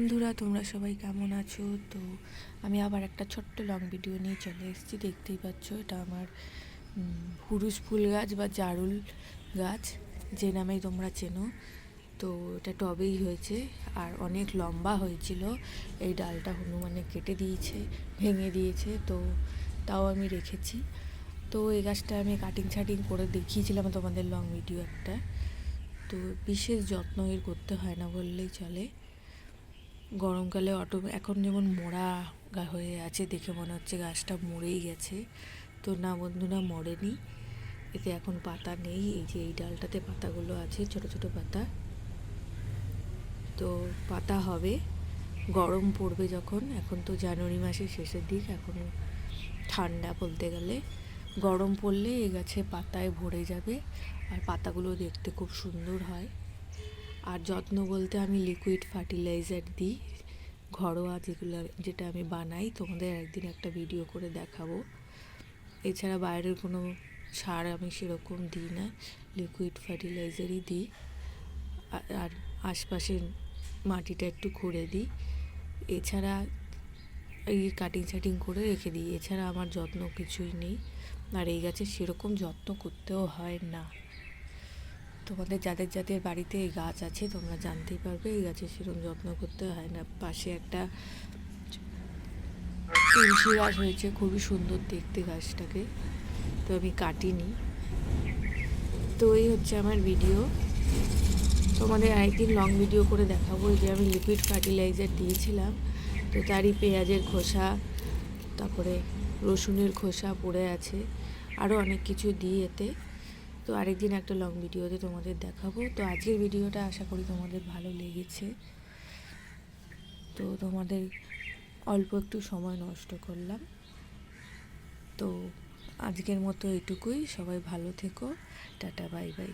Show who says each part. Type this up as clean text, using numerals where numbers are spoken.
Speaker 1: বন্ধুরা, তোমরা সবাই কেমন আছো? তো আমি আবার একটা ছোট্ট লং ভিডিও নিয়ে চলে এসেছি। দেখতেই পাচ্ছ, এটা আমার পুরুষ ফুল গাছ বা জারুল গাছ, যে নামেই তোমরা চেনো। তো এটা টবেই হয়েছে আর অনেক লম্বা হয়েছিল। এই ডালটা হনুমানে কেটে দিয়েছে, ভেঙে দিয়েছে, তো তাও আমি রেখেছি। তো এই গাছটা আমি কাটিং ছাটিং করে দেখিয়েছিলাম তোমাদের লং ভিডিও একটা। তো বিশেষ যত্ন এর করতে হয় না বললেই চলে। গরমকালে এখন যেমন মোড়া হয়ে আছে, দেখে মনে হচ্ছে গাছটা মরেই গেছে। তো না বন্ধুরা, মরেনি। এতে এখন পাতা নেই। এই যে এই ডালটাতে পাতাগুলো আছে, ছোট ছোট পাতা। তো পাতা হবে, গরম পড়বে যখন। এখন তো জানুয়ারি মাসের শেষের দিক, এখন ঠান্ডা বলতে গেলে। গরম পড়লে এই গাছে পাতায় ভরে যাবে আর পাতাগুলো দেখতে খুব সুন্দর হয়। আর যত্ন বলতে আমি লিকুইড ফার্টিলাইজার দিই, ঘরোয়া যেটা আমি বানাই, তোমাদের একদিন একটা ভিডিও করে দেখাবো। এছাড়া বাইরের কোনো সার আমি সেরকম দিই না, লিকুইড ফার্টিলাইজারই দিই। আর আশপাশের মাটিটা একটু খুঁড়ে দিই। এছাড়া এই কাটিং ছাটিং করে রেখে দিই। এছাড়া আমার যত্ন কিছুই নেই। আর এই গাছের সেরকম যত্ন করতেও হয় না। তোমাদের যাদের যাদের বাড়িতে এই গাছ আছে তোমরা জানতেই পারবে, এই গাছের সেরকম যত্ন করতে হয় না। পাশে একটা তুলসী গাছ হয়েছে, খুবই সুন্দর দেখতে গাছটাকে, তো আমি কাটিনি। তো এই হচ্ছে আমার ভিডিও। তোমাদের আরেকদিন লং ভিডিও করে দেখাবো। যে আমি লিকুইড ফার্টিলাইজার দিয়েছিলাম, তো তারই পেঁয়াজের খোসা, তারপরে রসুনের খোসা পড়ে আছে, আরও অনেক কিছু দিই এতে। তো আরেকদিন একটা লং ভিডিওতে তোমাদের দেখাবো। তো আজকের ভিডিওটা আশা করি তোমাদের ভালো লেগেছে। তো তোমাদের অল্প একটু সময় নষ্ট করলাম। তো আজকের মতো এটুকুই। সবাই ভালো থেকো। Tata, bye bye.